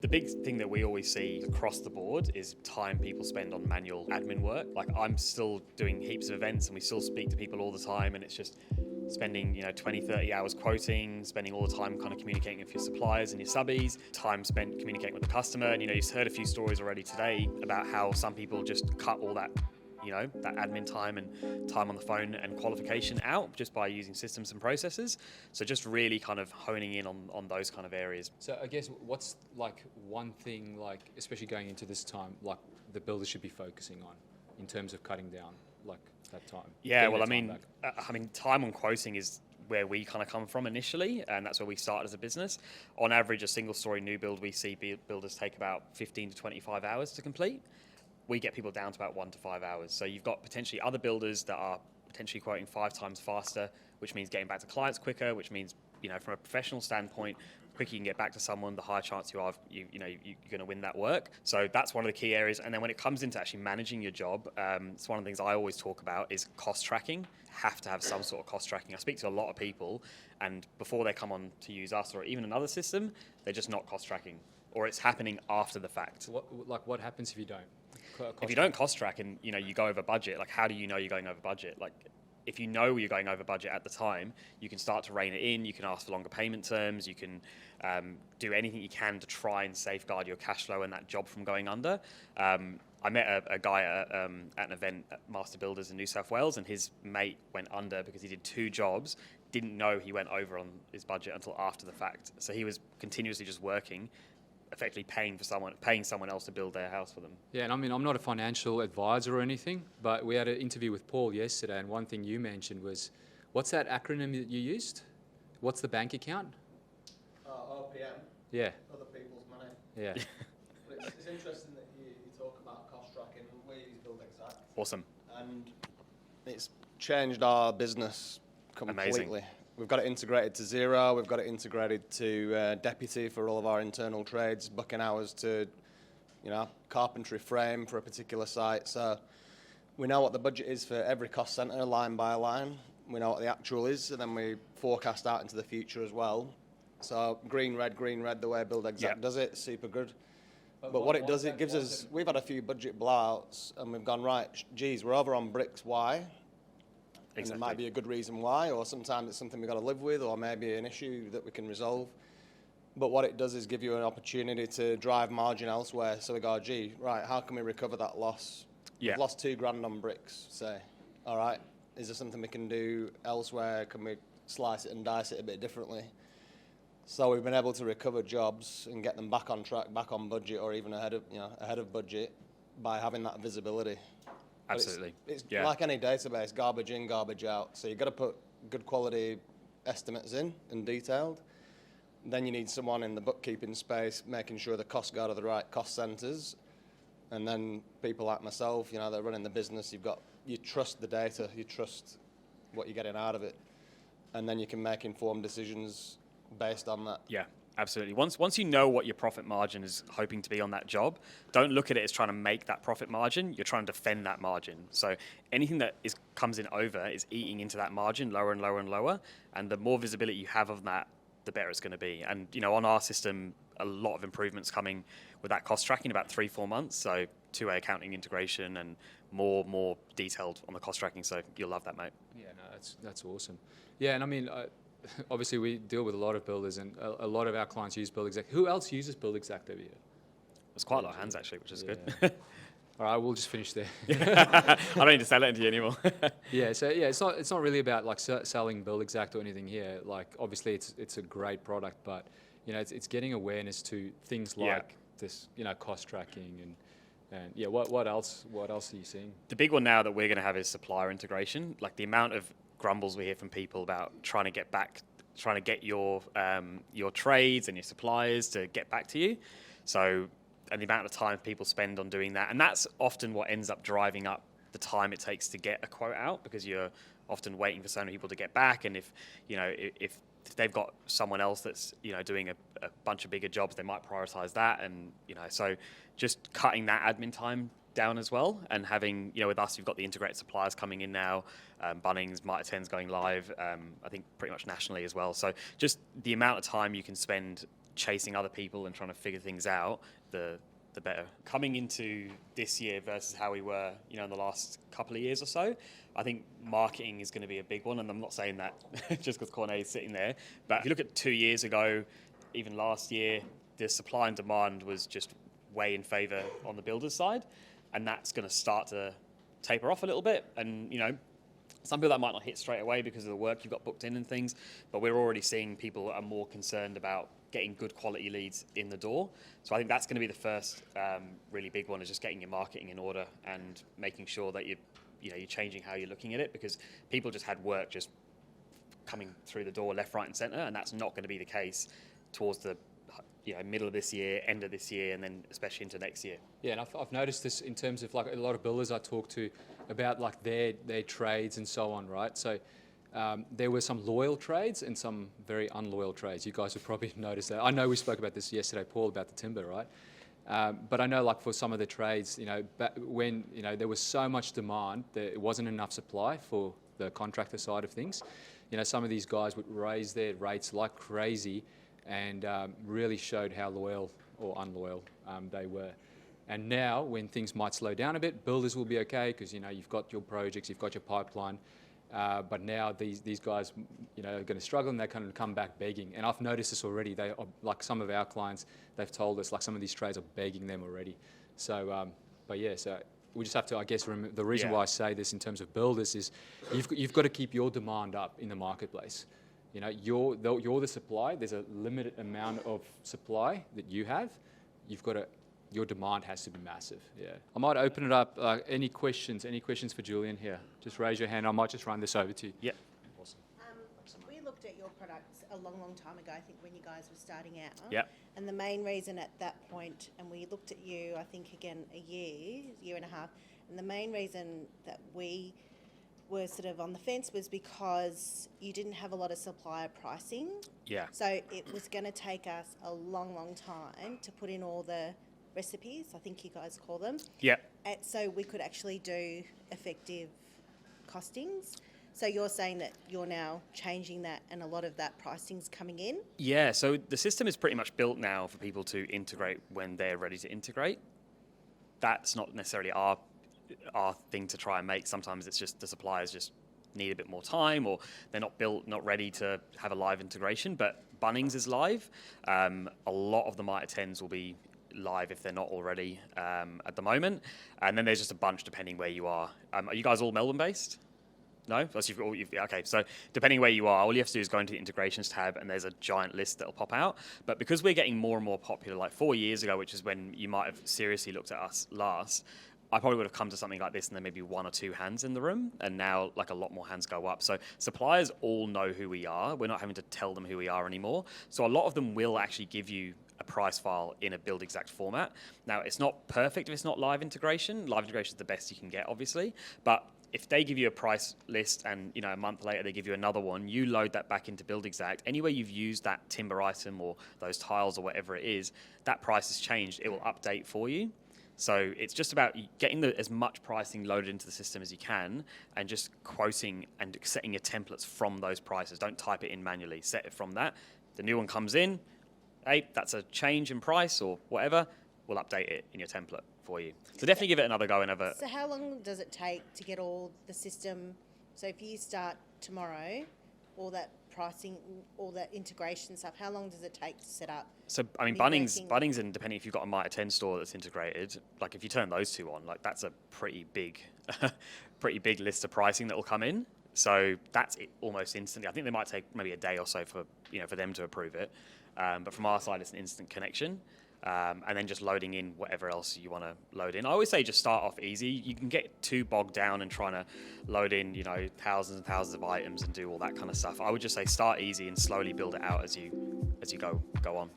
The big thing that we always see across the board is time people spend on manual admin work. Like I'm still doing heaps of events and we still speak to people all the time, and it's just spending 20, 30 hours quoting, spending all the time kind of communicating with your suppliers and your subbies, time spent communicating with the customer. And you've heard a few stories already today about how some people just cut all that that admin time and time on the phone and qualification out just by using systems and processes. So just really kind of honing in on those kind of areas. So I guess what's like one thing, like especially going into this time, like the builders should be focusing on in terms of cutting down like that time? Yeah, well, I mean, time on quoting is where we kind of come from initially, and that's where we started as a business. On average, a single story new build, we see builders take about 15 to 25 hours to complete. We get people down to about 1 to 5 hours. So you've got potentially other builders that are potentially quoting 5 times faster, which means getting back to clients quicker, which means, from a professional standpoint, the quicker you can get back to someone, the higher chance you're going to win that work. So that's one of the key areas. And then when it comes into actually managing your job, it's one of the things I always talk about is cost tracking. Have to have some sort of cost tracking. I speak to a lot of people, and before they come on to use us or even another system, they're just not cost tracking, or it's happening after the fact. What happens if you don't? If you don't cost track and you go over budget, like how do you know you're going over budget? Like if you know you're going over budget at the time, you can start to rein it in. You can ask for longer payment terms. You can do anything you can to try and safeguard your cash flow and that job from going under. I met a guy at an event at Master Builders in New South Wales, and his mate went under because he did 2 jobs, didn't know he went over on his budget until after the fact. So he was continuously just working, effectively paying someone else to build their house for them. Yeah, and I mean, I'm not a financial advisor or anything, but we had an interview with Paul yesterday, and one thing you mentioned was, what's that acronym that you used? What's the bank account? OPM. Yeah. Other people's money. Yeah. But it's interesting that you talk about cost tracking. We use BuildXact. Awesome. And it's changed our business completely. Amazing. We've got it integrated to Xero. We've got it integrated to Deputy for all of our internal trades, booking hours to, carpentry frame for a particular site. So we know what the budget is for every cost centre, line by line. We know what the actual is, and then we forecast out into the future as well. So green, red, the way BuildXact does it, super good. But what it does, it gives us, we've had a few budget blowouts, and we've gone, right, geez, we're over on bricks, why? And there might be a good reason why, or sometimes it's something we've got to live with, or maybe an issue that we can resolve. But what it does is give you an opportunity to drive margin elsewhere. So we go, gee, right, how can we recover that loss? Yeah. We've lost $2,000 on bricks, say. All right, is there something we can do elsewhere? Can we slice it and dice it a bit differently? So we've been able to recover jobs and get them back on track, back on budget, or even ahead of budget by having that visibility. Absolutely. It's like any database, garbage in, garbage out. So you've got to put good quality estimates in and detailed. Then you need someone in the bookkeeping space making sure the costs go to the right cost centres. And then people like myself, they're running the business. You trust the data, you trust what you're getting out of it. And then you can make informed decisions based on that. Yeah. Absolutely. Once you know what your profit margin is hoping to be on that job, don't look at it as trying to make that profit margin. You're trying to defend that margin. So anything that comes in over is eating into that margin lower and lower and lower. And the more visibility you have of that, the better it's going to be. And on our system, a lot of improvements coming with that cost tracking about 3-4 months. So 2-way accounting integration and more detailed on the cost tracking. So you'll love that, mate. Yeah, no, that's awesome. Yeah, and I mean, obviously we deal with a lot of builders, and a lot of our clients use BuildXact. Who else uses BuildXact over here? There's quite a lot of hands actually, which is good. All right, we'll just finish there. I don't need to sell it to you anymore. It's not really about like selling BuildXact or anything here. Like obviously it's a great product, but it's getting awareness to things like this, cost tracking and what else are you seeing? The big one now that we're going to have is supplier integration. Like the amount of grumbles we hear from people about trying to get your trades and your suppliers to get back to you. So, and the amount of time people spend on doing that, and that's often what ends up driving up the time it takes to get a quote out, because you're often waiting for so many people to get back, and if they've got someone else that's doing a bunch of bigger jobs, they might prioritize that, and so just cutting that admin time down as well, and having with us, you've got the integrated suppliers coming in now. Bunnings, Mitre 10's going live, I think pretty much nationally as well. So just the amount of time you can spend chasing other people and trying to figure things out, the better. Coming into this year versus how we were, in the last couple of years or so, I think marketing is going to be a big one. And I'm not saying that just because Cornet is sitting there, but if you look at 2 years ago, even last year, the supply and demand was just way in favour on the builder's side, and that's going to start to taper off a little bit. And some people that might not hit straight away because of the work you've got booked in and things, but we're already seeing people are more concerned about getting good quality leads in the door. So I think that's going to be the first really big one, is just getting your marketing in order and making sure that you're changing how you're looking at it, because people just had work just coming through the door left, right and centre, and that's not going to be the case towards the middle of this year, end of this year, and then especially into next year. Yeah, and I've noticed this in terms of like a lot of builders I talk to about like their trades and so on, right? So there were some loyal trades and some very unloyal trades. You guys have probably noticed that. I know we spoke about this yesterday, Paul, about the timber, right? But I know like for some of the trades, when there was so much demand, there wasn't enough supply for the contractor side of things. Some of these guys would raise their rates like crazy and really showed how loyal or unloyal they were. And now, when things might slow down a bit, builders will be okay because you've got your projects, you've got your pipeline. But now these guys, are going to struggle, and they're going to come back begging. And I've noticed this already. They are, like some of our clients, they've told us like some of these trades are begging them already. So, so we just have to, I guess, the reason why I say this in terms of builders is you've got to keep your demand up in the marketplace. You're the supply. There's a limited amount of supply that you have. Your demand has to be massive. Yeah. I might open it up. Any questions? Any questions for Julian here? Just raise your hand. I might just run this over to you. Yeah. Awesome. We looked at your products a long, long time ago, I think, when you guys were starting out. Yeah. And the main reason at that point, and we looked at you, I think, again, a year and a half, and the main reason that we were sort of on the fence was because you didn't have a lot of supplier pricing. Yeah. So it was going to take us a long, long time to put in all the recipes, I think you guys call them. Yeah. And so we could actually do effective costings. So you're saying that you're now changing that, and a lot of that pricing's coming in? Yeah, so the system is pretty much built now for people to integrate when they're ready to integrate. That's not necessarily our thing to try and make. Sometimes it's just the suppliers just need a bit more time, or they're not ready to have a live integration. But Bunnings is live. A lot of the Mitre 10s will be live if they're not already at the moment. And then there's just a bunch depending where you are. Are you guys all Melbourne based? No? Okay, so depending where you are, all you have to do is go into the integrations tab, and there's a giant list that'll pop out. But because we're getting more and more popular, like 4 years ago, which is when you might have seriously looked at us last, I probably would have come to something like this and then maybe one or two hands in the room, and now like a lot more hands go up. So suppliers all know who we are. We're not having to tell them who we are anymore. So a lot of them will actually give you a price file in a BuildXact format. Now, it's not perfect if it's not live integration. Live integration is the best you can get, obviously. But if they give you a price list and a month later they give you another one, you load that back into BuildXact. Anywhere you've used that timber item or those tiles or whatever it is, that price has changed. It will update for you. So it's just about getting as much pricing loaded into the system as you can, and just quoting and setting your templates from those prices. Don't type it in manually. Set it from that. The new one comes in. Hey, that's a change in price or whatever. We'll update it in your template for you. So definitely give it another go. So how long does it take to get all the system? So if you start tomorrow, all that pricing, all that integration stuff, how long does it take to set up? So, I mean, Bunnings, and depending if you've got a Mitre 10 store that's integrated, like if you turn those two on, like that's a pretty big list of pricing that will come in. So that's it almost instantly. I think they might take maybe a day or so for them to approve it. But from our side, it's an instant connection. And then just loading in whatever else you want to load in. I always say just start off easy. You can get too bogged down and trying to load in, thousands and thousands of items and do all that kind of stuff. I would just say start easy and slowly build it out as you go on.